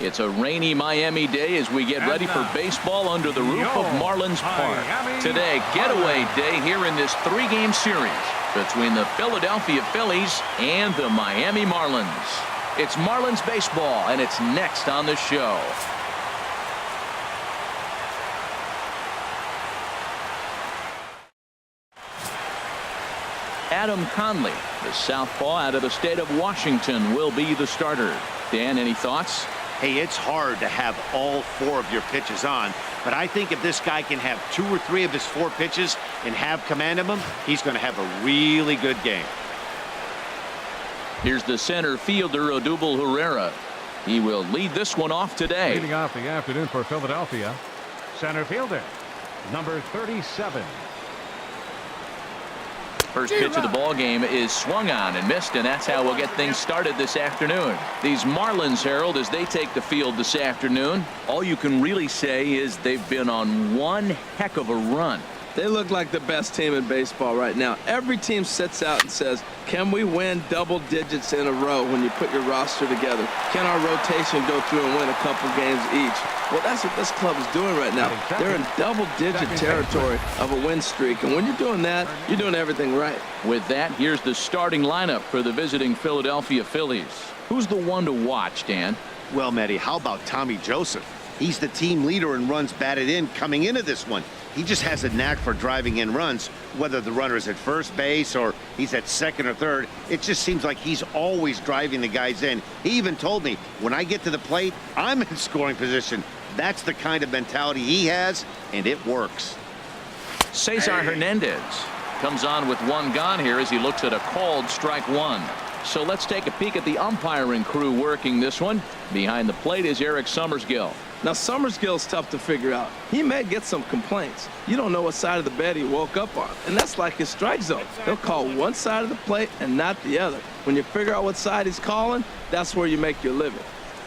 It's a rainy Miami day as we get ready for baseball under the roof of Marlins Park. Today, getaway day here in this 3-game series between the Philadelphia Phillies and the Miami Marlins. It's Marlins baseball, and it's next on the show. Adam Conley, the southpaw out of the state of Washington, will be the starter. Dan, any thoughts? Hey, it's hard to have all 4 of your pitches on, but I think if this guy can have 2 or 3 of his 4 pitches and have command of them, he's going to have a really good game. Here's the center fielder, Odubel Herrera. He will lead this one off today. Leading off the afternoon for Philadelphia, center fielder, number 37. First pitch of the ball game is swung on and missed, and that's how we'll get things started this afternoon. These Marlins, Harold, as they take the field this afternoon, all you can really say is they've been on one heck of a run. They look like the best team in baseball right now. Every team sits out and says, can we win double digits in a row when you put your roster together? Can our rotation go through and win a couple games each? Well, that's what this club is doing right now. They're in double-digit territory of a win streak. And when you're doing that, you're doing everything right. With that, here's the starting lineup for the visiting Philadelphia Phillies. Who's the one to watch, Dan? Well, Matty, how about Tommy Joseph? He's the team leader in runs batted in coming into this one. He just has a knack for driving in runs, whether the runner is at first base or he's at second or third. It just seems like he's always driving the guys in. He even told me, when I get to the plate, I'm in scoring position. That's the kind of mentality he has, and it works. Cesar Hernandez comes on with 1 gone here as he looks at a called strike 1. So let's take a peek at the umpiring crew working this one. Behind the plate is Eric Summersgill. Now, Summersgill's tough to figure out. He may get some complaints. You don't know what side of the bed he woke up on, and that's like his strike zone. He'll call one side of the plate and not the other. When you figure out what side he's calling, that's where you make your living.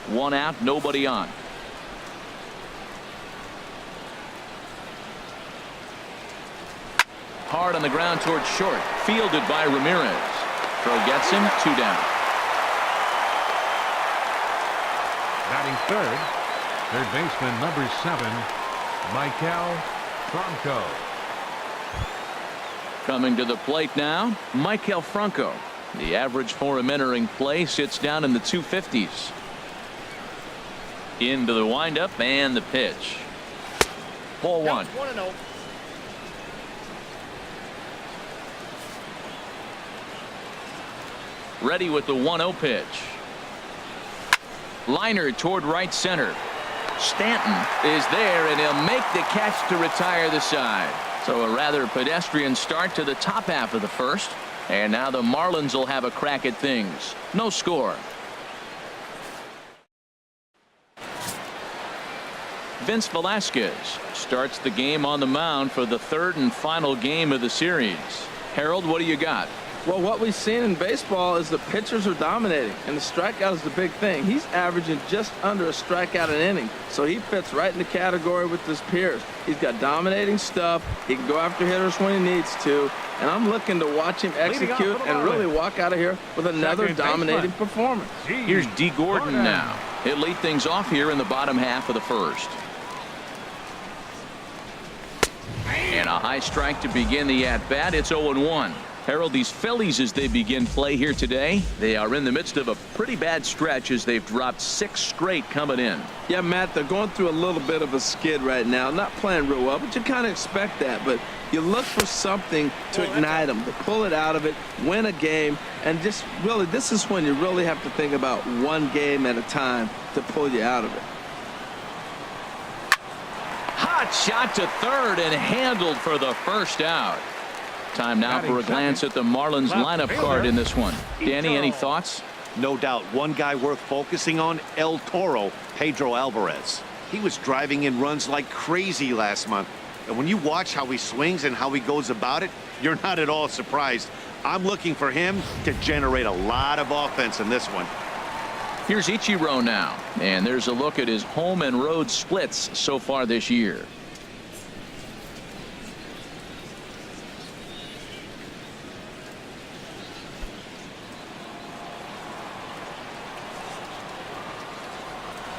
1 out, nobody on. Hard on the ground towards short, fielded by Ramirez. Throw gets him, 2 down. Batting third baseman number 7, Michael Franco. Coming to the plate now, Michael Franco. The average for him entering play sits down in the 250s. Into the windup and the pitch. Ball 1. Ready with the 1-0 pitch. Liner toward right center. Stanton is there, and he'll make the catch to retire the side. So a rather pedestrian start to the top half of the first. And now the Marlins will have a crack at things. No score. Vince Velasquez starts the game on the mound for the 3rd and final game of the series. Harold, what do you got? Well, what we've seen in baseball is the pitchers are dominating, and the strikeout is the big thing. He's averaging just under a strikeout an inning, so he fits right in the category with his peers. He's got dominating stuff. He can go after hitters when he needs to, and I'm looking to watch him execute and really walk out of here with another dominating performance. Here's D. Gordon now. He'll lead things off here in the bottom half of the first. And a high strike to begin the at-bat. It's 0-1. Harold, these Phillies, as they begin play here today, they are in the midst of a pretty bad stretch as they've dropped 6 straight coming in. Yeah, Matt, they're going through a little bit of a skid right now. Not playing real well, but you kind of expect that. But you look for something to ignite them, to pull it out of it, win a game, and just really, this is when you really have to think about one game at a time to pull you out of it. Hot shot to third and handled for the first out. Time now for a glance at the Marlins lineup card in this one. Danny, any thoughts? No doubt one guy worth focusing on, El Toro, Pedro Alvarez. He was driving in runs like crazy last month. And when you watch how he swings and how he goes about it, you're not at all surprised. I'm looking for him to generate a lot of offense in this one. Here's Ichiro now. And there's a look at his home and road splits so far this year.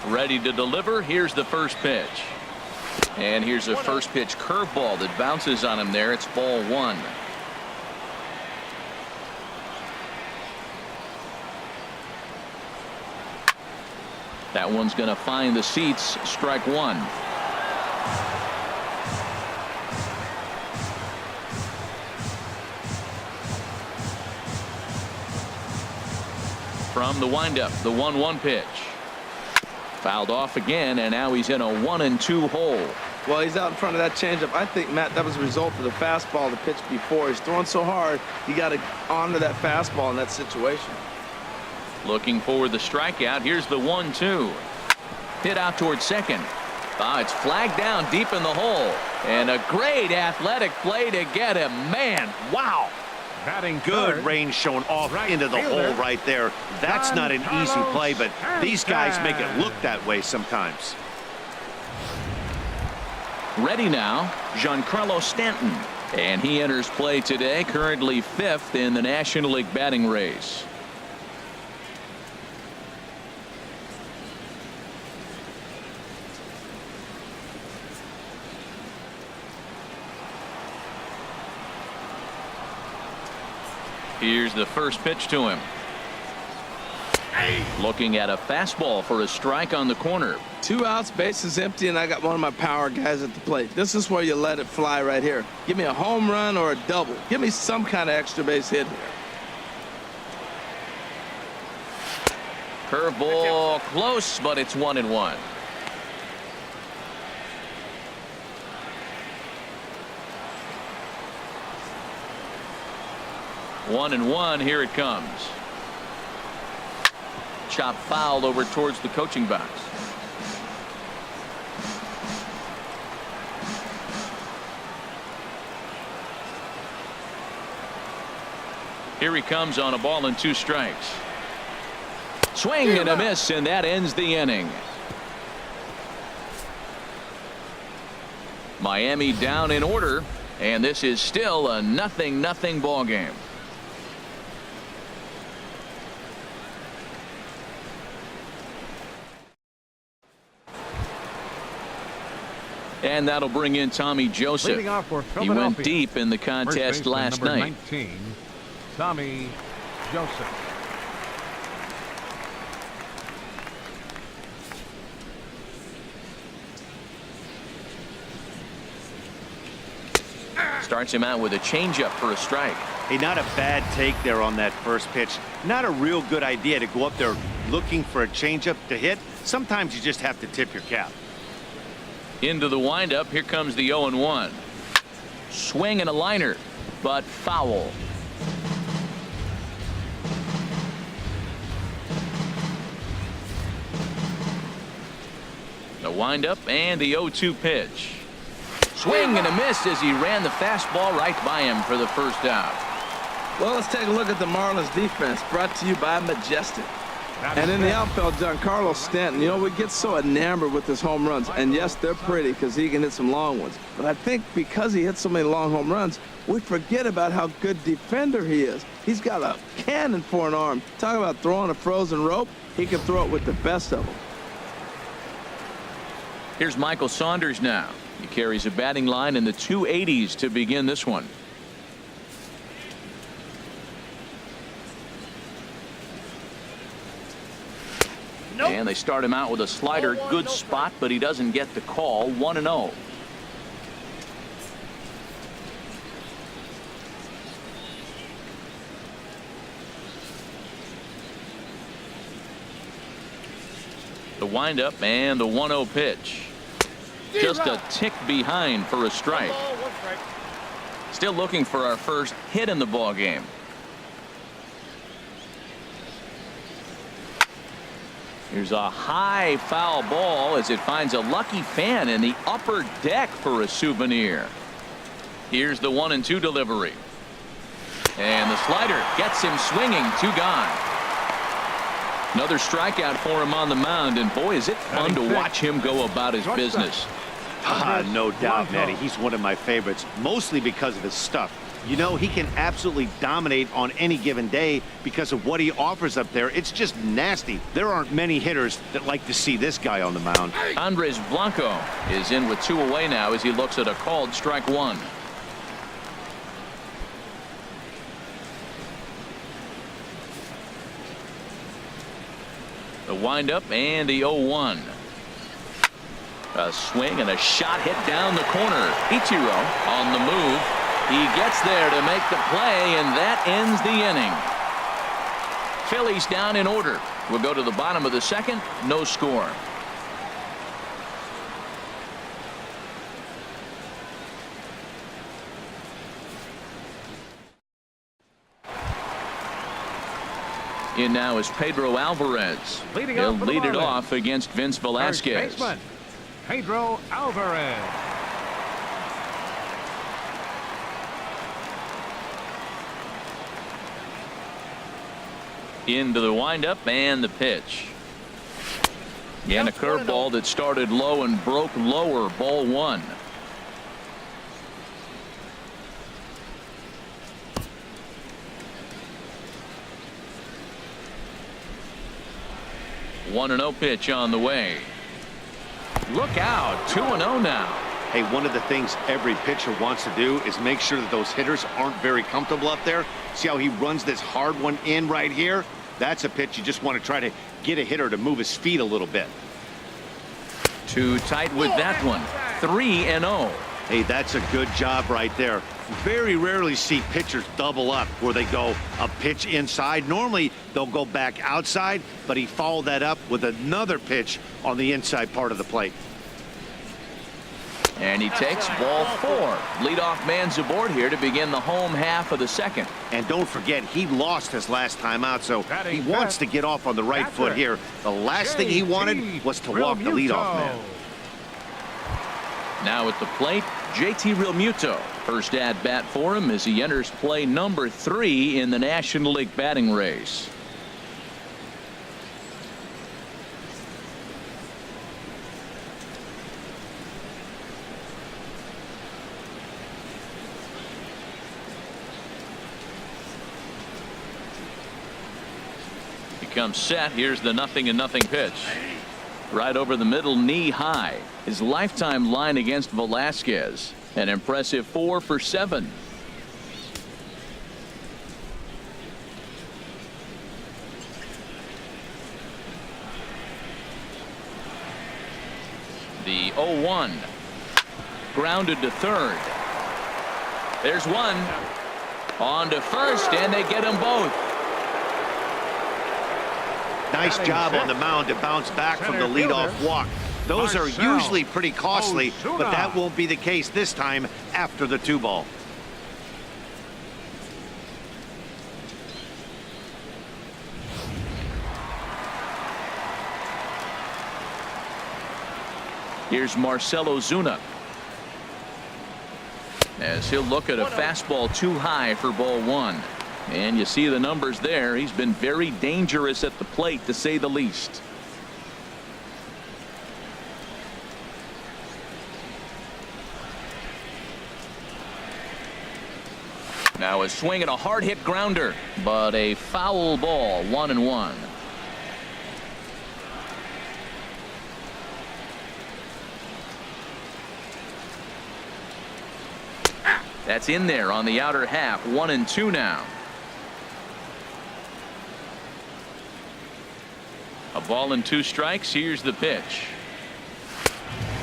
Ready to deliver. Here's the first pitch. And here's a first pitch curveball that bounces on him there. It's ball one. That one's going to find the seats. Strike one. From the windup, the 1-1 pitch. Fouled off again, and now he's in a 1-2 hole. Well, he's out in front of that changeup. I think, Matt, that was a result of the fastball, the pitch before. He's throwing so hard, you got to honor that fastball in that situation. Looking for the strikeout. Here's the 1-2. Hit out towards second. It's flagged down deep in the hole. And a great athletic play to get him. Man, wow. Batting Good third, range showing off into the hole right there. That's not an easy play, but these guys make it look that way sometimes. Ready now, Giancarlo Stanton. And he enters play today, currently 5th in the National League batting race. Here's the first pitch to him. Looking at a fastball for a strike on the corner. 2 outs, bases empty, and I got one of my power guys at the plate. This is where you let it fly right here. Give me a home run or a double. Give me some kind of extra base hit here. Curveball close, but it's 1-1. One and one. Here it comes. Chop fouled over towards the coaching box. Here he comes on a ball and 2 strikes. Swing and a miss, and that ends the inning. Miami down in order, and this is still a 0-0 ball game. And that'll bring in Tommy Joseph. Leading off for He went deep in the contest last night. 19, Tommy Joseph. Starts him out with a changeup for a strike. Hey, not a bad take there on that first pitch. Not a real good idea to go up there looking for a changeup to hit. Sometimes you just have to tip your cap. Into the windup. Here comes the 0-1. Swing and a liner, but foul. The windup and the 0-2 pitch. Swing and a miss as he ran the fastball right by him for the first out. Well, let's take a look at the Marlins defense, brought to you by Majestic. And in the outfield, Giancarlo Stanton. You know, we get so enamored with his home runs. And yes, they're pretty because he can hit some long ones. But I think because he hits so many long home runs, we forget about how good defender he is. He's got a cannon for an arm. Talk about throwing a frozen rope. He can throw it with the best of them. Here's Michael Saunders now. He carries a batting line in the 280s to begin this one. And they start him out with a slider. Good spot, but he doesn't get the call. 1-0. The windup and the 1-0 pitch. Just a tick behind for a strike. Still looking for our first hit in the ball game. Here's a high foul ball as it finds a lucky fan in the upper deck for a souvenir. Here's the 1-2 delivery. And the slider gets him swinging. 2 gone. Another strikeout for him on the mound, and boy, is it fun to watch him go about his business. No doubt, Matty. He's one of my favorites, mostly because of his stuff. You know, he can absolutely dominate on any given day because of what he offers up there. It's just nasty. There aren't many hitters that like to see this guy on the mound. Andres Blanco is in with 2 away now as he looks at a called strike 1. The windup and the 0-1. A swing and a shot hit down the corner. Ichiro on the move. He gets there to make the play, and that ends the inning. Phillies down in order. We'll go to the bottom of the second. No score. In now is Pedro Alvarez. He'll lead it off against Vince Velasquez. First baseman, Pedro Alvarez. Into the windup and the pitch. And a curveball that started low and broke lower. Ball 1. One and 0 pitch on the way. Look out. 2-0 now. Hey, one of the things every pitcher wants to do is make sure that those hitters aren't very comfortable up there. See how he runs this hard one in right here? That's a pitch you just want to try to get a hitter to move his feet a little bit. Too tight with that one. 3-0. Hey, that's a good job right there. Very rarely see pitchers double up where they go a pitch inside. Normally they'll go back outside, but he followed that up with another pitch on the inside part of the plate. And he takes ball 4. Leadoff man's aboard here to begin the home half of the second. And don't forget, he lost his last time out, so he wants to get off on the right foot here. The last thing he wanted was to walk the leadoff man. Now at the plate, JT Realmuto. First at bat for him as he enters play number 3 in the National League batting race. He comes set. Here's the 0-0 pitch. Right over the middle, knee high. His lifetime line against Velasquez. An impressive 4 for 7. The 0-1. Grounded to third. There's one. On to first, and they get them both. Nice job on the mound to bounce back from the leadoff walk. Those are usually pretty costly, but that won't be the case this time after the 2-ball. Here's Marcell Ozuna as he'll look at a fastball too high for ball 1. And you see the numbers there. He's been very dangerous at the plate, to say the least. Now a swing and a hard hit grounder, but a foul ball. 1-1. That's in there on the outer half. 1-2 now. A ball and 2 strikes. Here's the pitch.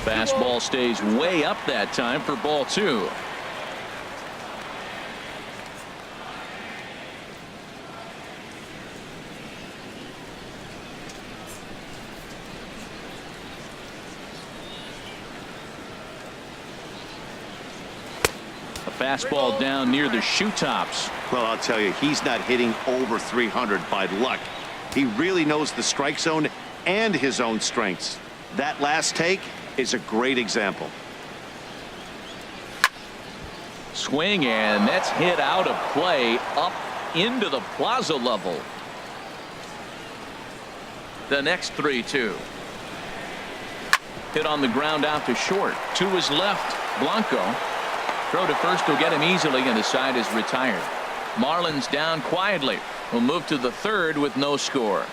Fastball stays way up that time for ball 2. A fastball down near the shoe tops. Well, I'll tell you, he's not hitting over 300 by luck. He really knows the strike zone and his own strengths. That last take is a great example. Swing, and that's hit out of play up into the plaza level. The next 3-2. Hit on the ground out to short. To his left, Blanco. Throw to first will get him easily, and the side is retired. Marlins down quietly. Will move to the third with no score.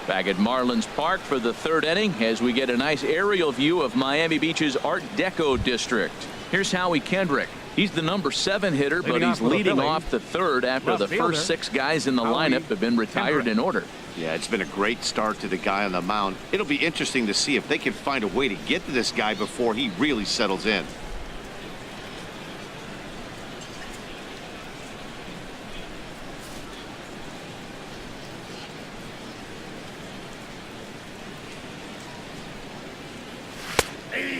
Back at Marlins Park for the third inning as we get a nice aerial view of Miami Beach's Art Deco district. Here's Howie Kendrick. He's the number 7 hitter, but he's leading off the third after the first 6 guys in the lineup have been retired in order. Yeah, it's been a great start to the guy on the mound. It'll be interesting to see if they can find a way to get to this guy before he really settles in.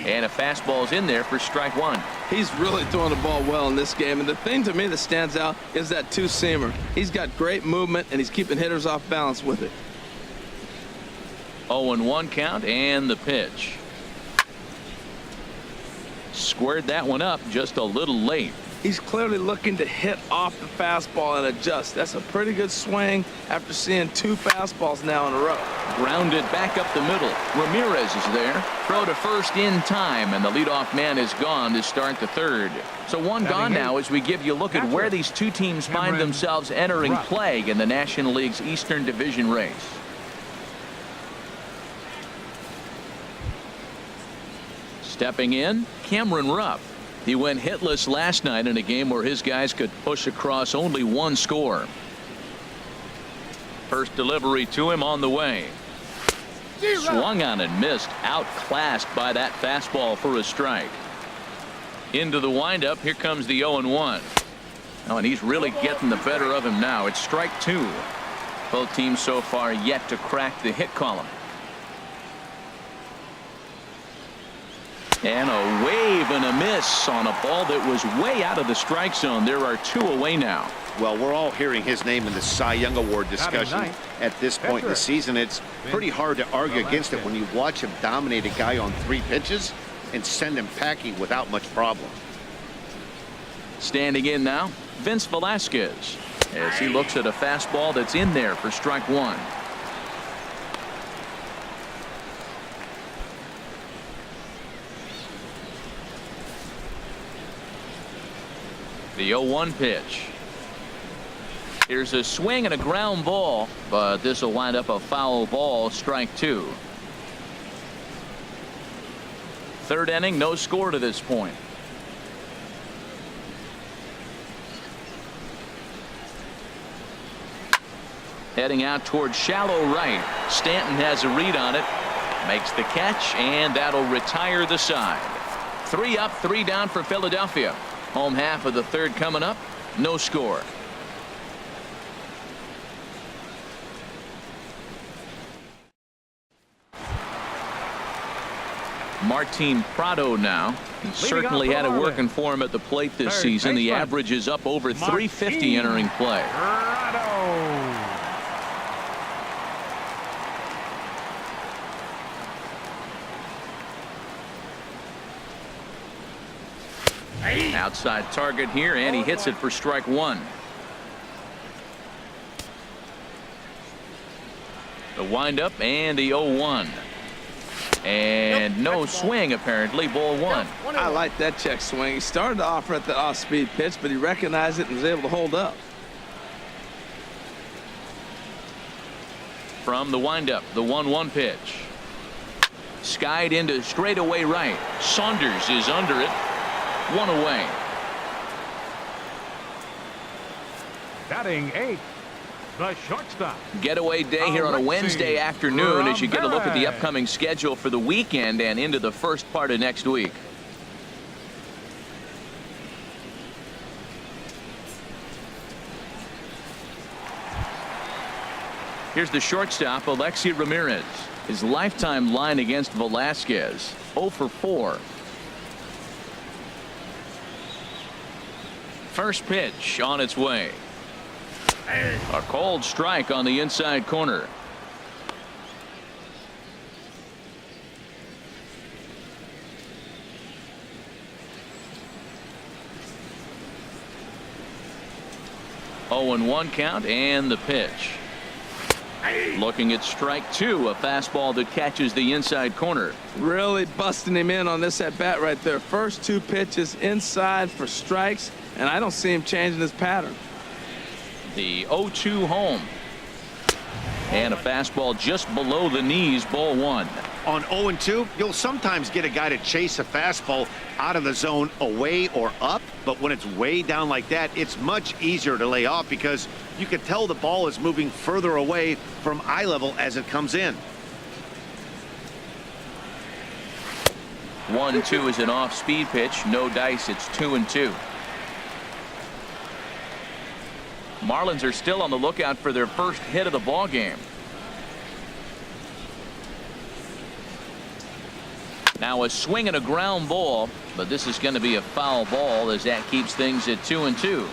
And a fastball's in there for strike 1. He's really throwing the ball well in this game, and the thing to me that stands out is that two-seamer. He's got great movement, and he's keeping hitters off balance with it. 0-1 count, and the pitch. Squared that one up just a little late. He's clearly looking to hit off the fastball and adjust. That's a pretty good swing after seeing 2 fastballs now in a row. Grounded back up the middle. Ramirez is there. Throw to first in time, and the leadoff man is gone to start the third. So one gone now as we give you a look at where these two teams find themselves entering play in the National League's Eastern Division race. Stepping in, Cameron Rupp. He went hitless last night in a game where his guys could push across only 1 score. First delivery to him on the way. Swung on and missed. Outclassed by that fastball for a strike. Into the windup. Here comes the 0-1. Oh, and he's really getting the better of him now. It's strike 2. Both teams so far yet to crack the hit column. And a wave and a miss on a ball that was way out of the strike zone. There are 2 away now. Well, we're all hearing his name in the Cy Young Award discussion at this point in the season. It's pretty hard to argue against it when you watch him dominate a guy on 3 pitches and send him packing without much problem. Standing in now, Vince Velasquez, as he looks at a fastball that's in there for strike 1. The 0-1 pitch. Here's a swing and a ground ball, but this will wind up a foul ball, strike 2. Third inning, no score to this point. Heading out towards shallow right. Stanton has a read on it. Makes the catch, and that'll retire the side. 3 up, 3 down for Philadelphia. Home half of the third coming up. No score. Martin Prado now. He certainly had it working for him at the plate this season. The average is up over 350 entering play. Outside target here, and he hits it for strike 1. The windup and the 0-1. And no swing, apparently. Ball 1. I like that check swing. He started to offer at the off-speed pitch, but he recognized it and was able to hold up. From the windup, the 1-1 pitch. Skied into straightaway right. Saunders is under it. 1 away. Batting 8, the shortstop. Getaway day here on a Wednesday afternoon as you get a look at the upcoming schedule for the weekend and into the first part of next week. Here's the shortstop, Alexi Ramirez. His lifetime line against Velasquez, 0 for 4. First pitch on its way. A cold strike on the inside corner. 0-1 count and the pitch. Looking at strike two, a fastball that catches the inside corner. Really busting him in on this at bat right there. First two pitches inside for strikes, and I don't see him changing his pattern. The 0-2 home. And a fastball just below the knees, ball one. On 0-2, you'll sometimes get a guy to chase a fastball out of the zone away or up, but when it's way down like that, it's much easier to lay off because you can tell the ball is moving further away from eye level as it comes in. 1-2 is an off-speed pitch. No dice. It's 2-2. Marlins are still on the lookout for their first hit of the ball game. Now a swing and a ground ball, but this is going to be a foul ball as that keeps things at 2-2.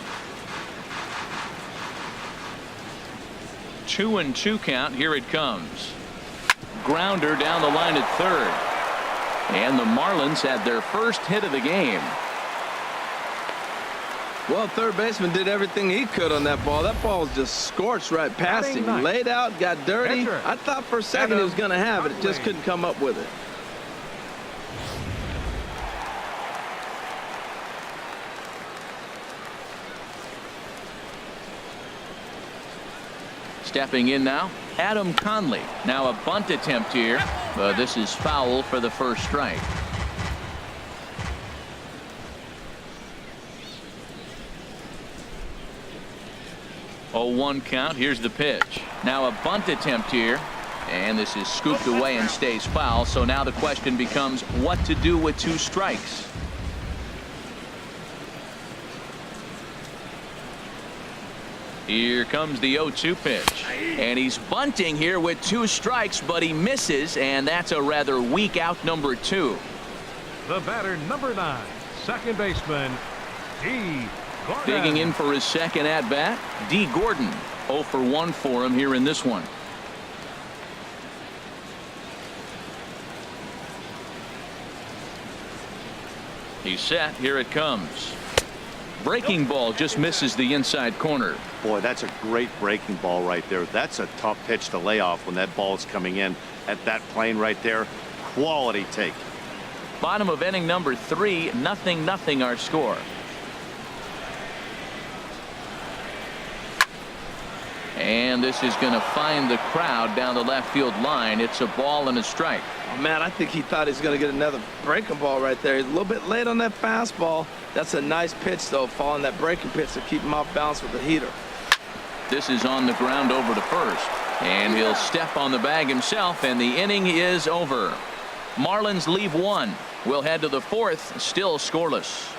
2-2 count. Here it comes. Grounder down the line at third. And the Marlins had their first hit of the game. Well, third baseman did everything he could on that ball. That ball was just scorched right past him. He laid out, got dirty. I thought for a second he was going to have it. Just couldn't come up with it. Stepping in now, Adam Conley. Now a bunt attempt here, but this is foul for the first strike. Oh, 1 count. Here's the pitch. Now a bunt attempt here, and this is scooped away and stays foul. So now the question becomes what to do with 2 strikes. Here comes the 0-2 pitch, and he's bunting here with 2 strikes, but he misses, and that's a rather weak out, number 2. The batter, number 9, second baseman, D. Gordon. Digging in for his second at bat, D. Gordon. 0 for 1 for him here in this one. He's set. Here it comes. Breaking ball just misses the inside corner. Boy, that's a great breaking ball right there. That's a tough pitch to lay off when that ball is coming in at that plane right there. Quality take. Bottom of inning number 3, 0-0 our score. And this is going to find the crowd down the left field line. It's a ball and a strike. Oh, man, I think he thought he was going to get another breaking ball right there. He's a little bit late on that fastball. That's a nice pitch, though, following that breaking pitch to keep him off balance with the heater. This is on the ground over to first. And he'll step on the bag himself, and the inning is over. Marlins leave 1. We'll head to the 4th, still scoreless.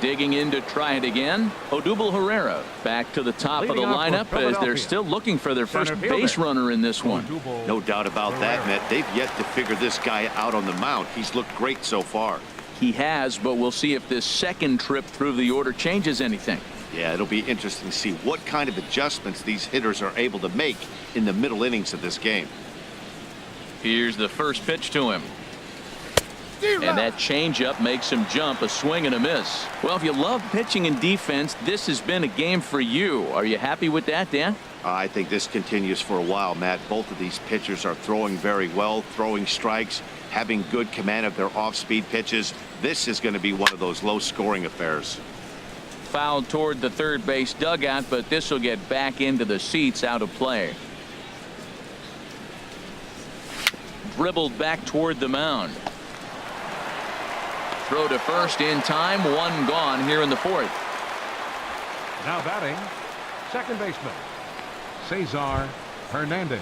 Digging in to try it again, Odubel Herrera back to the top of the lineup as they're still looking for their first base runner in this one. No doubt about that, Matt. They've yet to figure this guy out on the mound. He's looked great so far. He has, but we'll see if this second trip through the order changes anything. Yeah, it'll be interesting to see what kind of adjustments these hitters are able to make in the middle innings of this game. Here's the first pitch to him. And that changeup makes him jump. A swing and a miss. Well, if you love pitching and defense, this has been a game for you. Are you happy with that, Dan? I think this continues for a while, Matt. Both of these pitchers are throwing very well, throwing strikes, having good command of their off-speed pitches. This is going to be one of those low-scoring affairs. Fouled toward the third base dugout, but this will get back into the seats, out of play. Dribbled back toward the mound. Throw to first in time. 1 gone here in the 4th. Now batting, second baseman, Cesar Hernandez.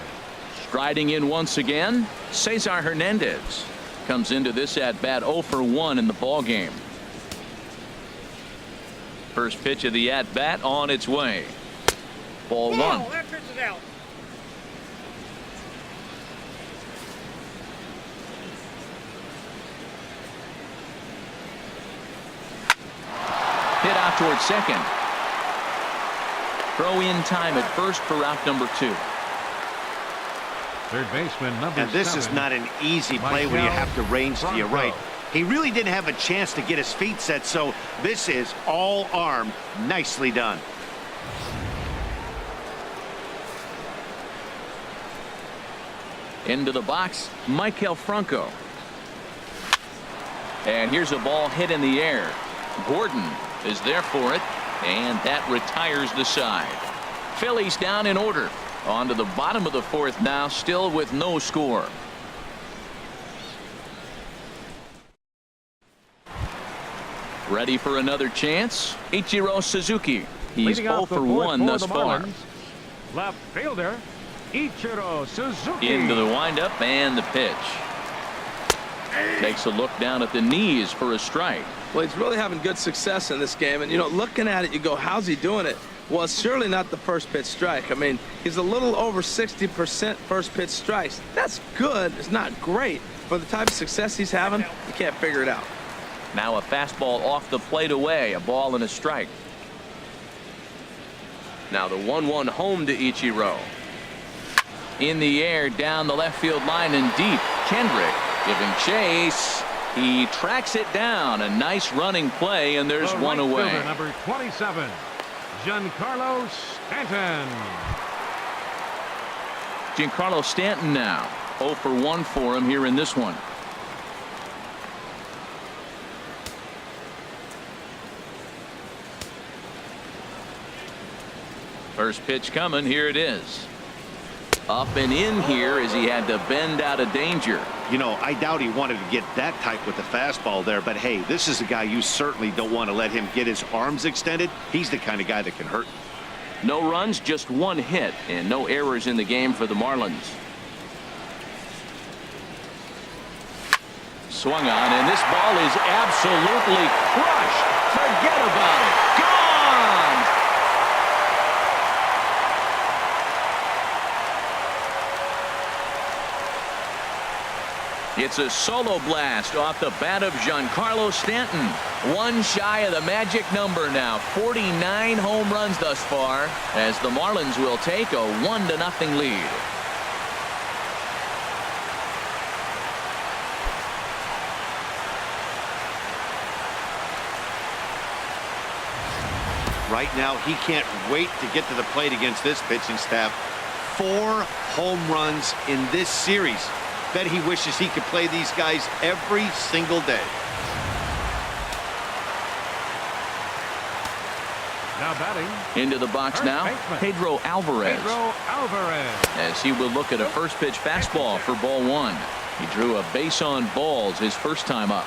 Striding in once again, Cesar Hernandez comes into this at bat 0 for 1 in the ball game. First pitch of the at bat on its way. Ball 1. That pitch is out. Hit out toward second. Throw in time at first for out number 2. Third baseman, number 7. And this is not an easy play when you have to range to your right. He really didn't have a chance to get his feet set, so this is all arm. Nicely done. Into the box, Michael Franco. And here's a ball hit in the air. Gordon is there for it, and that retires the side. Phillies down in order. On to the bottom of the 4th now, still with no score. Ready for another chance? Ichiro Suzuki. He's 0 for 1 thus far. Left fielder, Ichiro Suzuki. Into the windup and the pitch. Takes a look down at the knees for a strike. Well, he's really having good success in this game. And, you know, looking at it, you go, how's he doing it? Well, it's surely not the first pitch strike. I mean, he's a little over 60% first pitch strikes. That's good. It's not great. For the type of success he's having, you can't figure it out. Now a fastball off the plate away. A ball and a strike. Now the 1-1 home to Ichiro. In the air, down the left field line and deep. Kendrick giving chase. He tracks it down. A nice running play, and there's one away. Fielder, number 27, Giancarlo Stanton. Giancarlo Stanton now 0 for 1 for him here in this one. First pitch coming. Here it is. Up and in here as he had to bend out of danger. You know, I doubt he wanted to get that type with the fastball there, but hey, this is a guy you certainly don't want to let him get his arms extended. He's the kind of guy that can hurt. No runs, just 1 hit, and no errors in the game for the Marlins. Swung on, and this ball is absolutely crushed. Forget about it. Gone! It's a solo blast off the bat of Giancarlo Stanton. 1 shy of the magic number now. 49 home runs thus far as the Marlins will take a 1-0 lead. Right now, he can't wait to get to the plate against this pitching staff. 4 home runs in this series. Bet he wishes he could play these guys every single day. Now batting. Into the box First now, baseman, Pedro Alvarez. Pedro Alvarez. As he will look at a first pitch fastball for ball 1. He drew a base on balls his first time up.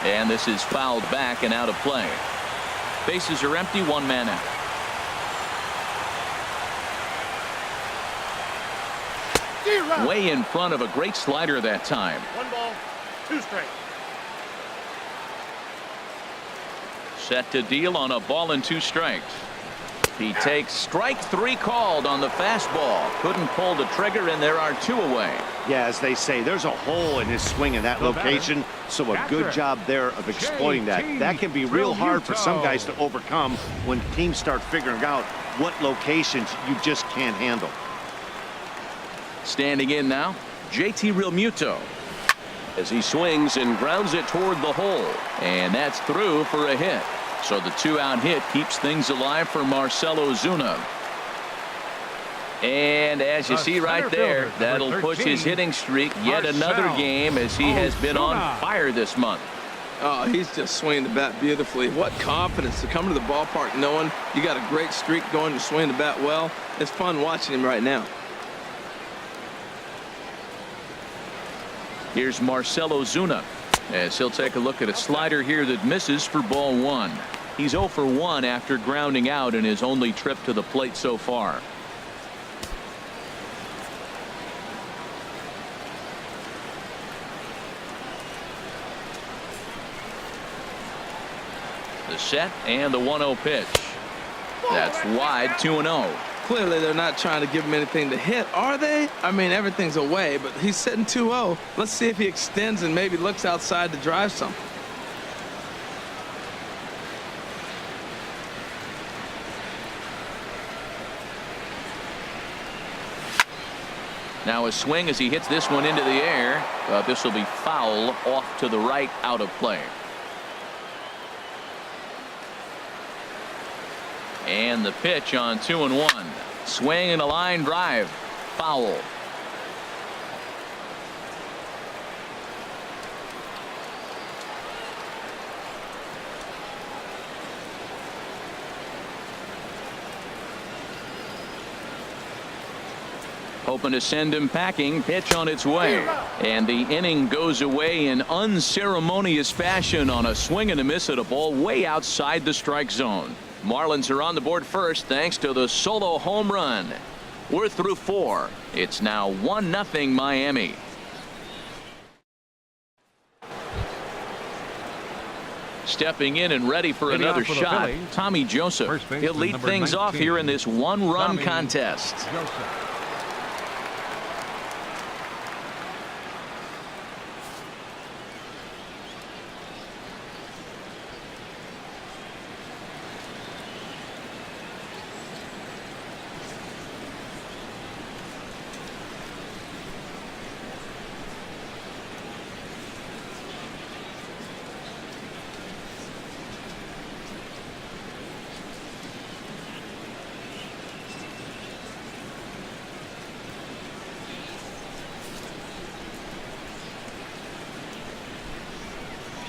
And this is fouled back and out of play. Bases are empty, 1 man out. Way in front of a great slider that time. 1 ball, 2 strikes. Set to deal on a ball and 2 strikes. He takes strike 3 called on the fastball. Couldn't pull the trigger, and there are 2 away. Yeah, as they say, there's a hole in his swing in that location, so a good job there of exploiting that. That can be real hard for some guys to overcome when teams start figuring out what locations you just can't handle. Standing in now, JT Realmuto. As he swings and grounds it toward the hole. And that's through for a hit. So the 2-out hit keeps things alive for Marcell Ozuna. And as you see right there, that'll push his hitting streak yet another game as he has been on fire this month. Oh, he's just swinging the bat beautifully. What confidence to come to the ballpark knowing you got a great streak going, to swing the bat well. It's fun watching him right now. Here's Marcell Ozuna as he'll take a look at a slider here that misses for ball 1. He's 0 for 1 after grounding out in his only trip to the plate so far. The set and the 1-0 pitch. That's wide, 2-0. Clearly, they're not trying to give him anything to hit, are they? I mean, everything's away, but he's sitting 2-0. Let's see if he extends and maybe looks outside to drive something. Now a swing as he hits this one into the air. This will be foul, off to the right, out of play. And the pitch on 2-1. Swing and a line drive. Foul. Hoping to send him packing. Pitch on its way. And the inning goes away in unceremonious fashion on a swing and a miss at a ball way outside the strike zone. Marlins are on the board first thanks to the solo home run. We're through 4. It's now 1-0 Miami. Stepping in and ready for another shot, Tommy Joseph. He'll lead things off here in this one-run contest.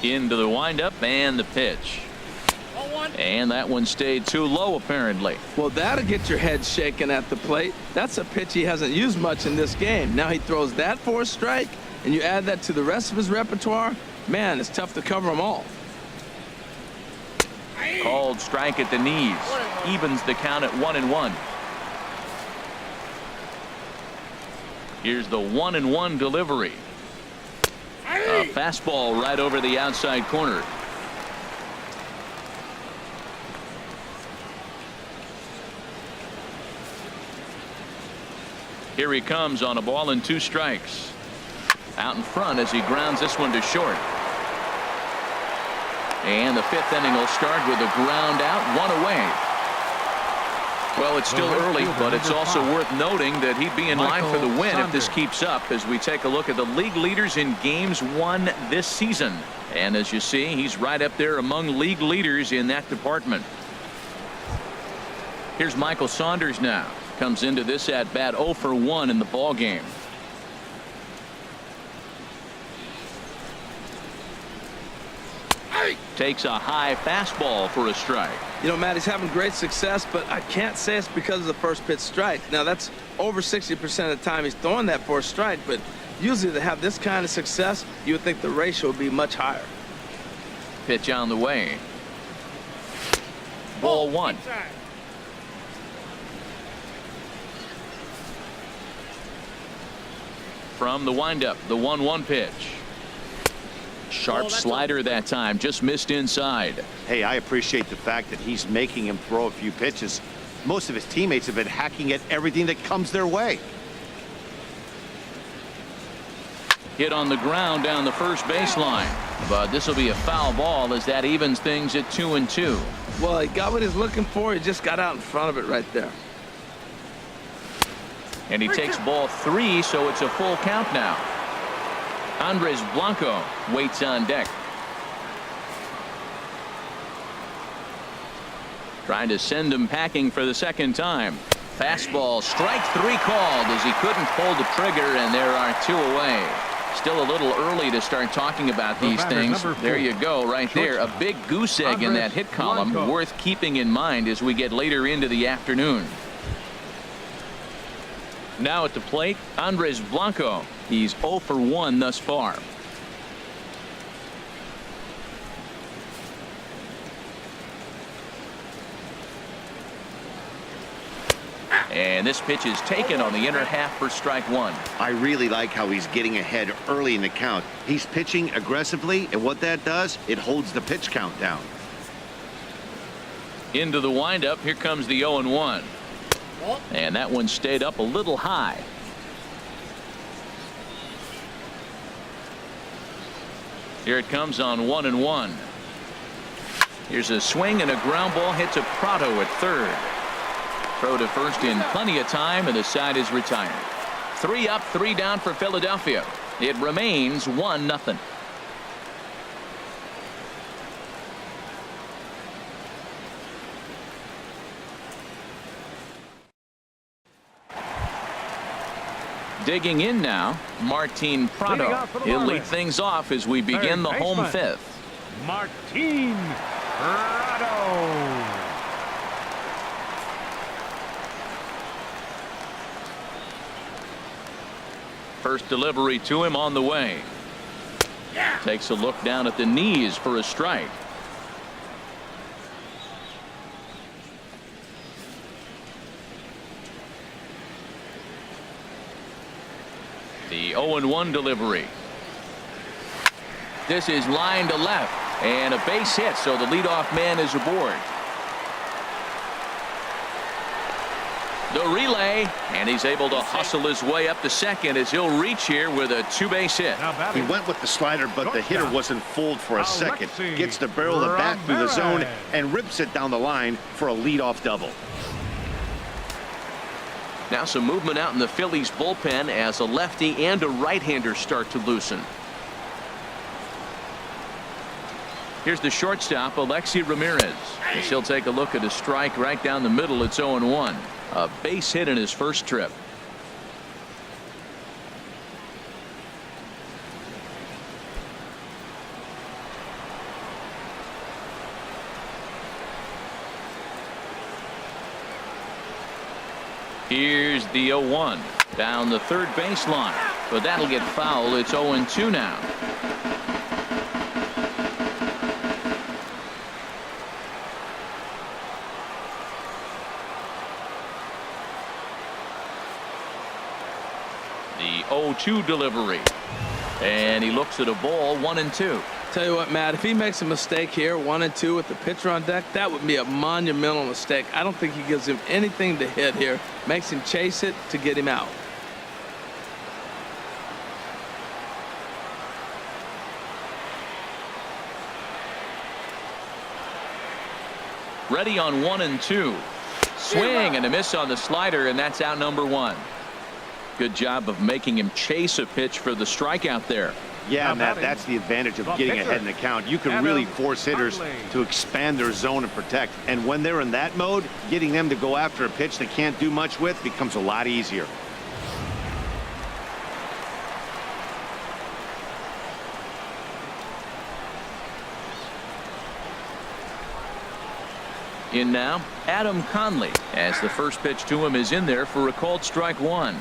Into the windup and the pitch. And that one stayed too low apparently. Well, that'll get your head shaken at the plate. That's a pitch he hasn't used much in this game. Now he throws that for a strike, and you add that to the rest of his repertoire. Man, it's tough to cover them all. Called strike at the knees. Evens the count at 1-1. Here's the 1-1 delivery. A fastball right over the outside corner. Here he comes on a ball and 2 strikes. Out in front as he grounds this one to short. And the 5th inning will start with a ground out, 1 away. Well, it's still early, but it's also worth noting that he'd be in line for the win if this keeps up as we take a look at the league leaders in games won this season. And as you see, he's right up there among league leaders in that department. Here's Michael Saunders now. Comes into this at bat 0 for 1 in the ball game. Takes a high fastball for a strike. You know, Matt, he's having great success, but I can't say it's because of the first pitch strike. Now, that's over 60% of the time he's throwing that for a strike, but usually to have this kind of success, you would think the ratio would be much higher. Pitch on the way. Ball 1. From the windup, the 1-1 pitch. Sharp slider that time, just missed inside. Hey, I appreciate the fact that he's making him throw a few pitches. Most of his teammates have been hacking at everything that comes their way. Hit on the ground down the first baseline, but this will be a foul ball as that evens things at 2-2. Well, he got what he's looking for. He just got out in front of it right there. And he takes ball 3, so it's a full count now. Andres Blanco waits on deck. Trying to send him packing for the second time. Fastball, strike 3 called as he couldn't pull the trigger, and there are 2 away. Still a little early to start talking about these things. There you go, right there. A big goose egg in that hit column, worth keeping in mind as we get later into the afternoon. Now at the plate, Andres Blanco. He's 0 for 1 thus far. And this pitch is taken on the inner half for strike 1. I really like how he's getting ahead early in the count. He's pitching aggressively, and what that does, it holds the pitch count down. Into the windup. Here comes the 0-1. And that one stayed up a little high. Here it comes on 1-1. Here's a swing and a ground ball hit to Prado at third. Throw to first in plenty of time, and the side is retired. 3 up, 3 down for Philadelphia. It remains 1-0. Digging in now, Martin Prado. He'll lead things off as we begin the home fifth. Martin Prado. First delivery to him on the way. Takes a look down at the knees for a strike. The 0-1 delivery. This is line to left, and a base hit, so the leadoff man is aboard. The relay, and he's able to hustle his way up to second as he'll reach here with a 2-base hit. He went with the slider, but the hitter wasn't fooled for a second. Gets the barrel of the bat through the zone and rips it down the line for a leadoff double. Now some movement out in the Phillies bullpen as a lefty and a right-hander start to loosen. Here's the shortstop, Alexi Ramirez. As he'll take a look at a strike right down the middle. It's 0-1. A base hit in his first trip. Here's the 0-1 down the third baseline, but that'll get foul. It's 0-2 now. The 0-2 delivery, and he looks at a ball. 1-2. Tell you what, Matt, if he makes a mistake here, 1-2 with the pitcher on deck, that would be a monumental mistake. I don't think he gives him anything to hit here. Makes him chase it to get him out. Ready on 1-2. Swing and a miss on the slider, and that's out number 1. Good job of making him chase a pitch for the strikeout there. Yeah, Matt, that's the advantage of getting ahead in the count. You can really force hitters to expand their zone and protect. And when they're in that mode, getting them to go after a pitch they can't do much with becomes a lot easier. In now, Adam Conley, as the first pitch to him is in there for a called strike 1.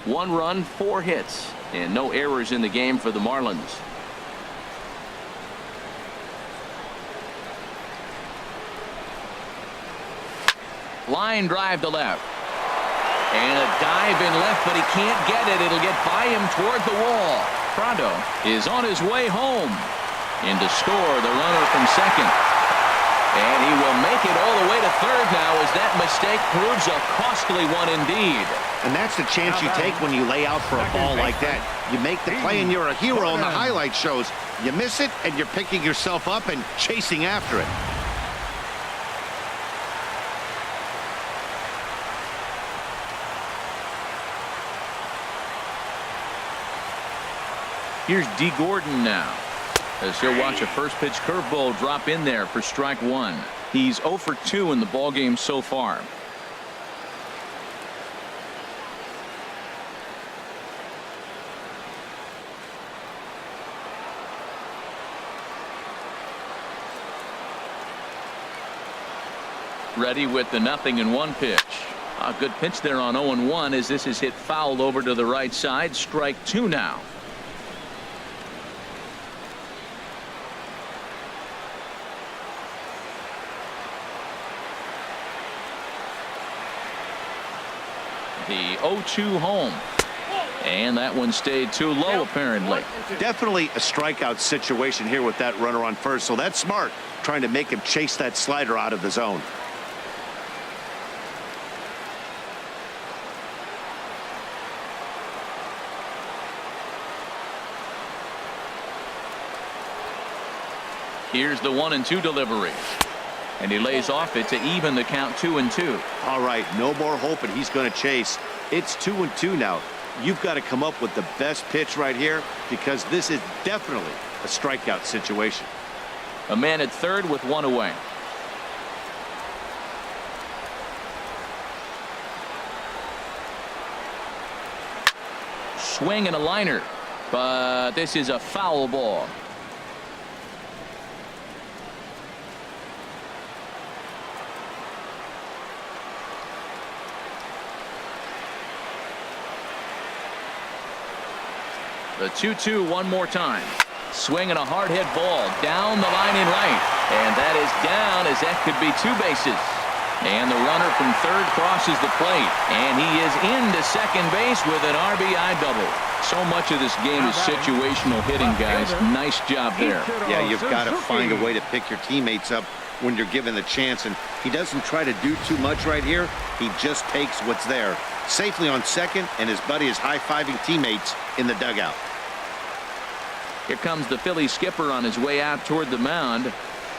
One run, 4 hits, and no errors in the game for the Marlins. Line drive to left. And a dive in left, but he can't get it. It'll get by him toward the wall. Prado is on his way home. In to score the runner from second. And he will make it all the way to third now as that mistake proves a costly one indeed. And that's the chance you take when you lay out for a ball like that. You make the play and you're a hero on the highlight shows. You miss it and you're picking yourself up and chasing after it. Here's D. Gordon now, as he'll watch a first pitch curveball drop in there for strike 1. He's 0 for 2 in the ballgame so far. Ready with the 0-1 pitch. A good pitch there on 0-1 as this is hit foul over to the right side. Strike 2 now. The 0-2 home. And that one stayed too low, apparently. Definitely a strikeout situation here with that runner on first, so that's smart, trying to make him chase that slider out of the zone. Here's the 1-2 delivery. And he lays off it to even the count 2-2. All right, no more hoping he's going to chase. It's 2-2 now. You've got to come up with the best pitch right here because this is definitely a strikeout situation. A man at third with one away. Swing and a liner, but this is a foul ball. The 2-2 one more time. Swing and a hard hit ball down the line in right. And that is down as that could be 2 bases. And the runner from third crosses the plate. And he is into second base with an RBI double. So much of this game is situational hitting, guys. Nice job there. Yeah, you've got to find a way to pick your teammates up when you're given the chance. And he doesn't try to do too much right here. He just takes what's there. Safely on second, and his buddy is high-fiving teammates in the dugout. Here comes the Philly skipper on his way out toward the mound.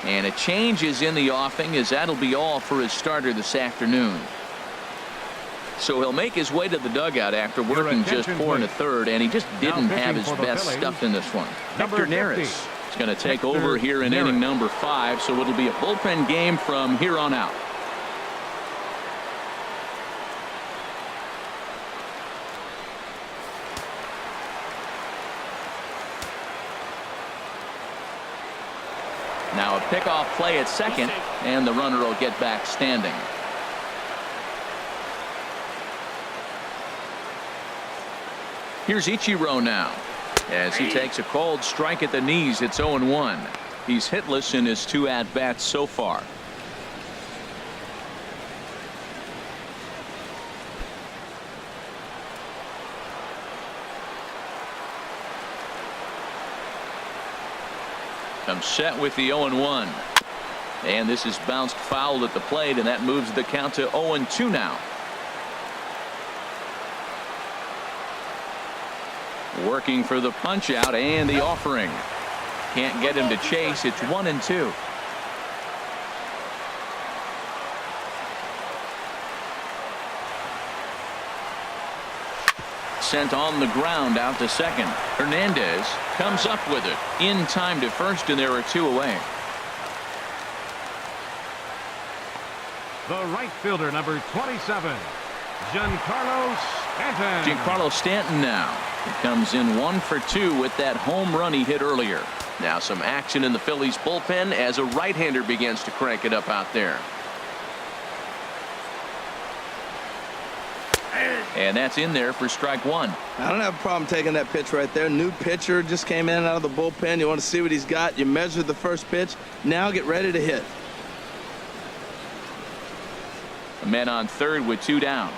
And a change is in the offing, as that'll be all for his starter this afternoon. So he'll make his way to the dugout after working just 4 1/3, and he just didn't have his best stuff in this one. Hector Neris is going to take over here in inning number 5, so it'll be a bullpen game from here on out. Now a pickoff play at second, and the runner will get back standing. Here's Ichiro now as he takes a cold strike at the knees. It's 0-1. He's hitless in his 2 at-bats so far. Comes set with the 0-1. And this is bounced foul at the plate, and that moves the count to 0-2 now. Working for the punch out and the offering. Can't get him to chase. It's 1-2. Sent on the ground out to second. Hernandez comes up with it in time to first, and there are 2 away. The right fielder, number 27, Giancarlo Stanton. Giancarlo Stanton now. He comes in 1 for 2 with that home run he hit earlier. Now some action in the Phillies bullpen as a right-hander begins to crank it up out there. And that's in there for strike 1. I don't have a problem taking that pitch right there. New pitcher just came in out of the bullpen. You want to see what he's got. You measure the first pitch. Now get ready to hit. A man on third with 2 down.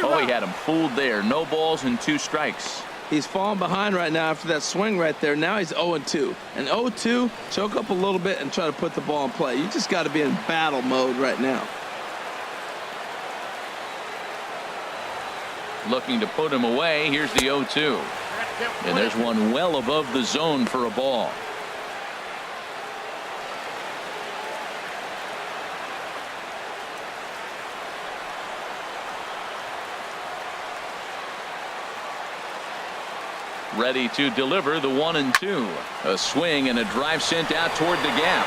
Oh, he had him fooled there. No balls and 2 strikes. He's falling behind right now after that swing right there. Now he's 0-2. And 0-2, choke up a little bit and try to put the ball in play. You just got to be in battle mode right now. Looking to put him away. Here's the 0-2. And there's one well above the zone for a ball. Ready to deliver the 1-2. A swing and a drive sent out toward the gap.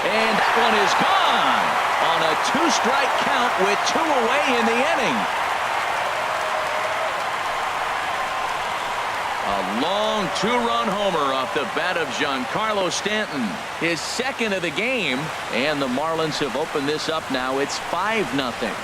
And that one is gone on a 2-strike count with 2 away in the inning. A long 2-run homer off the bat of Giancarlo Stanton. His second of the game. And the Marlins have opened this up now. It's 5-0.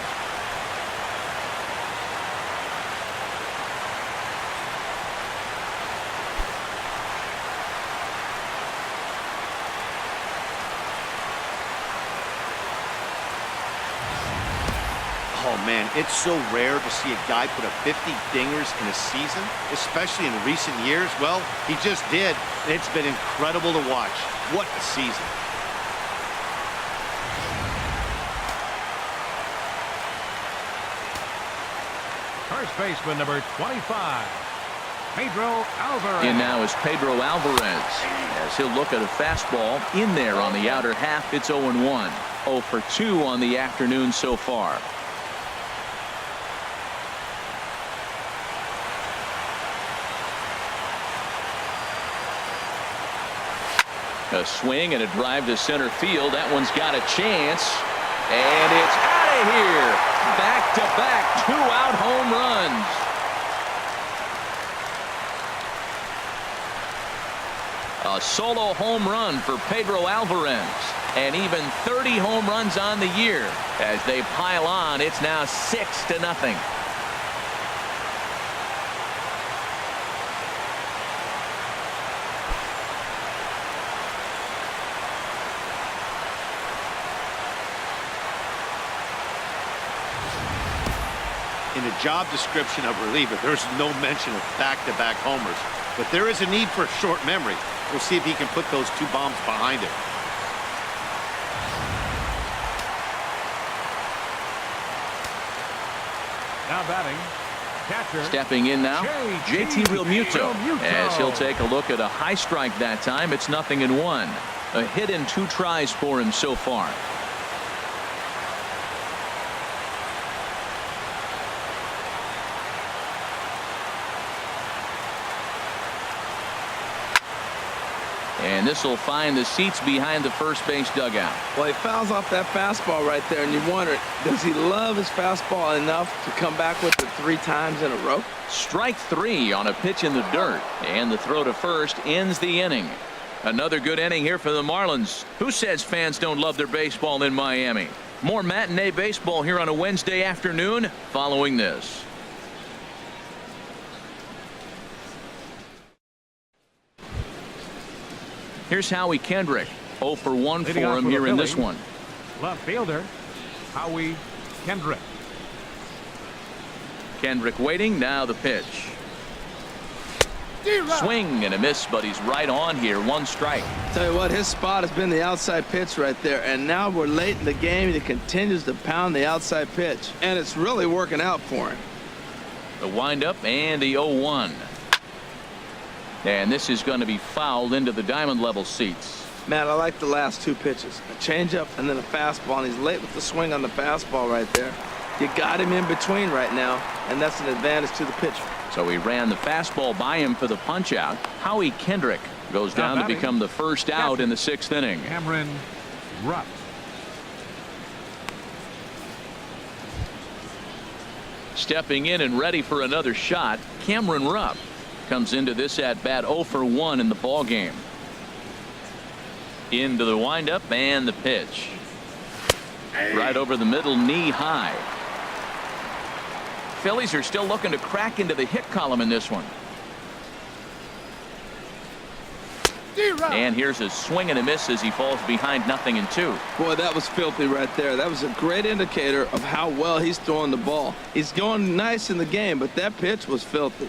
Oh, man, it's so rare to see a guy put up 50 dingers in a season, especially in recent years. Well, he just did, and it's been incredible to watch. What a season. First baseman, number 25, Pedro Alvarez. In now is Pedro Alvarez, as he'll look at a fastball in there on the outer half. It's 0-1. 0 for 2 on the afternoon so far. A swing and a drive to center field. That one's got a chance, and it's out of here. Back-to-back 2-out home runs. A solo home run for Pedro Alvarez, and even 30 home runs on the year. As they pile on, it's now 6-0. In the job description of reliever, there's no mention of back-to-back homers. But there is a need for short memory. We'll see if he can put those 2 bombs behind him. Now batting, catcher. Stepping in now, JT Realmuto, as he'll take a look at a high strike that time. It's 0-1. A hit in 2 tries for him so far. And this will find the seats behind the first base dugout. Well, he fouls off that fastball right there, and you wonder, does he love his fastball enough to come back with it 3 times in a row? Strike 3 on a pitch in the dirt, and the throw to first ends the inning. Another good inning here for the Marlins. Who says fans don't love their baseball in Miami? More matinee baseball here on a Wednesday afternoon following this. Here's Howie Kendrick. 0 for 1 for him here in this one. Left fielder, Howie Kendrick. Kendrick waiting. Now the pitch. Swing and a miss, but he's right on here. 1 strike. Tell you what, his spot has been the outside pitch right there, and now we're late in the game, and he continues to pound the outside pitch, and it's really working out for him. The windup and the 0-1. And this is going to be fouled into the diamond level seats. Matt, I like the last 2 pitches. A changeup and then a fastball, and he's late with the swing on the fastball right there. You got him in between right now, and that's an advantage to the pitcher. So he ran the fastball by him for the punch out. Howie Kendrick goes down to become the first out in the 6th inning. Cameron Rupp. Stepping in and ready for another shot, Cameron Rupp comes into this at bat 0 for 1 in the ball game. Into the windup and the pitch. Right over the middle, knee high. Phillies are still looking to crack into the hit column in this one. And here's a swing and a miss as he falls behind 0-2. Boy, that was filthy right there. That was a great indicator of how well he's throwing the ball. He's going nice in the game, but that pitch was filthy.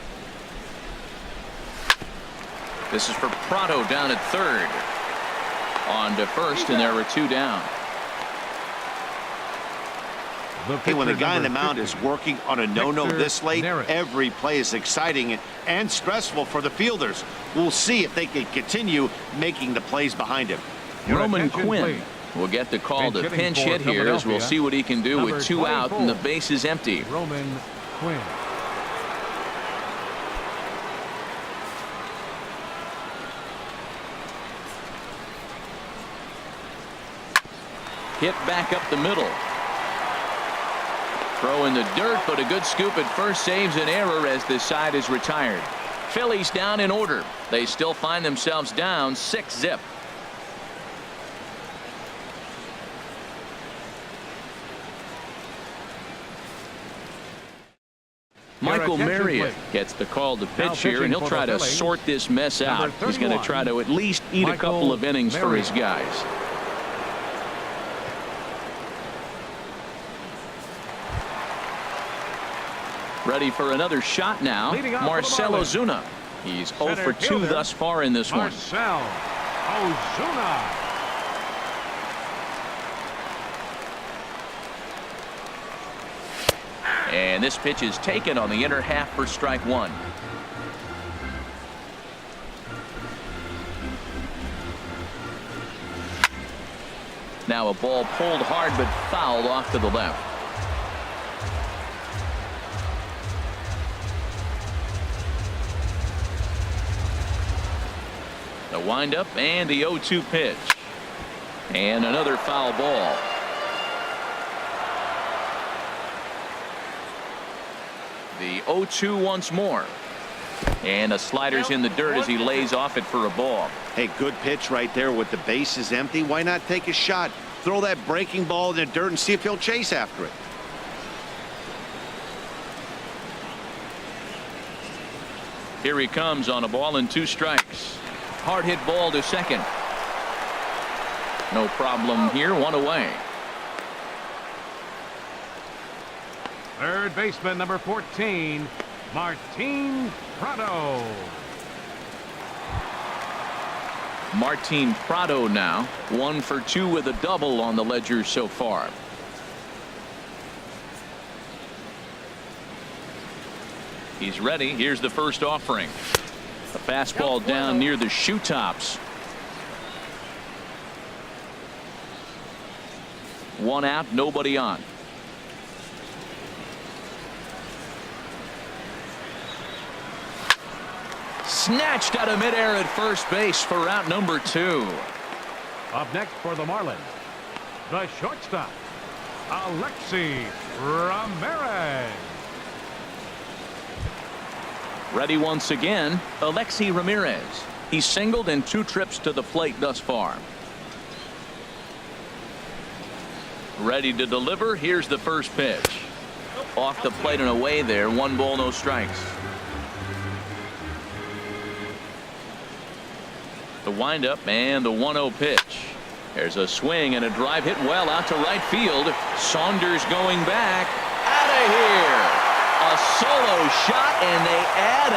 This is for Pronto down at 3rd. On to 1st, and there are 2 down. Hey, when the guy in the mound is working on a no-no this late, every play is exciting and stressful for the fielders. We'll see if they can continue making the plays behind him. Roman Quinn will get the call to pinch hit here, as we'll see what he can do with 2 out and the base is empty. Roman Quinn. Hit back up the middle. Throw in the dirt, but a good scoop at first saves an error as this side is retired. Phillies down in order. They still find themselves down 6-0. Michael Marriott gets the call to pitch here, and he'll try to sort this mess out. He's going to try to at least eat a couple of innings for his guys. Ready for another shot now. Marcell Ozuna. He's 0 for 2 thus far in this one. Marcell Ozuna. And this pitch is taken on the inner half for strike one. Now a ball pulled hard but fouled off to the left. The windup and the 0-2 pitch. And another foul ball. The 0-2 once more. And a slider's in the dirt as he lays off it for a ball. Hey, good pitch right there with the bases empty. Why not take a shot? Throw that breaking ball in the dirt and see if he'll chase after it. Here he comes on a ball and 2 strikes. Hard hit ball to second. No problem here. 1 away. Third baseman number 14, Martin Prado. Martin Prado now 1 for 2 with a double on the ledger so far. He's ready. Here's the first offering. A fastball down near the shoe tops. 1 out, nobody on. Snatched out of midair at first base for out number 2. Up next for the Marlins, the shortstop, Alexi Ramirez. Ready once again, Alexi Ramirez. He's singled in 2 trips to the plate thus far. Ready to deliver. Here's the first pitch. Off the plate and away there. 1 ball, no strikes. The windup and the 1-0 pitch. There's a swing and a drive hit well out to right field. Saunders going back. Out of here. A solo shot and they add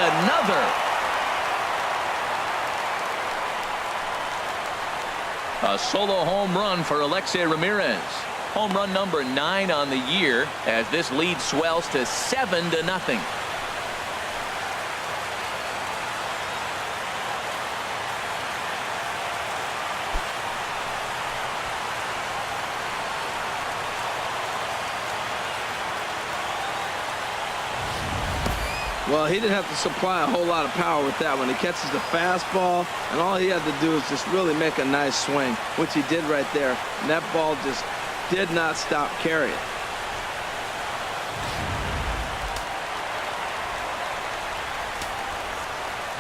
another. A solo home run for Alexi Ramirez. Home run number 9 on the year as this lead swells to 7-0. Well, he didn't have to supply a whole lot of power with that one. He catches the fastball, and all he had to do is just really make a nice swing, which he did right there. And that ball just did not stop carrying.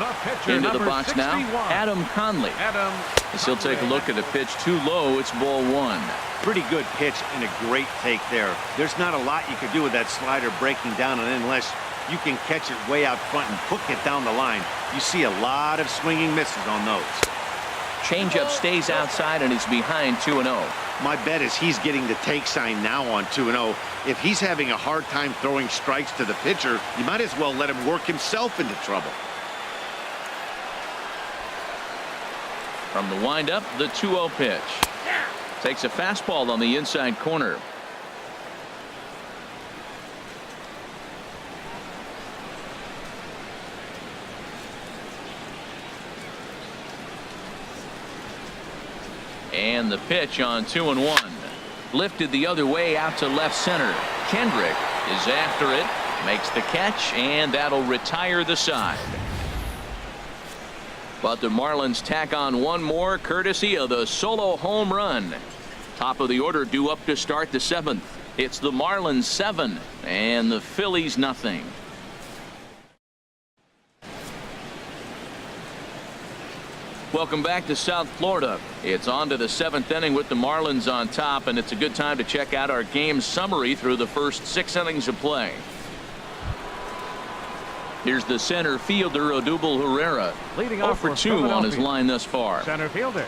The pitcher, into the number box 61, now, Adam Conley. As he'll take a look at a pitch too low. It's ball 1. Pretty good pitch and a great take there. There's not a lot you could do with that slider breaking down and in unless you can catch it way out front and hook it down the line. You see a lot of swinging misses on those. Changeup stays outside and is behind 2-0. My bet is he's getting the take sign now on 2-0. If he's having a hard time throwing strikes to the pitcher, you might as well let him work himself into trouble. From the windup, the 2-0 pitch. Takes a fastball on the inside corner. And the pitch on 2-1. Lifted the other way out to left center. Kendrick is after it. Makes the catch, and that'll retire the side. But the Marlins tack on 1 more courtesy of the solo home run. Top of the order due up to start the 7th. It's the Marlins 7 and the Phillies nothing. Welcome back to South Florida. It's on to the 7th inning with the Marlins on top, and it's a good time to check out our game summary through the first 6 innings of play. Here's the center fielder, Odubel Herrera. Leading 0 off for 2 on his line thus far. Center fielder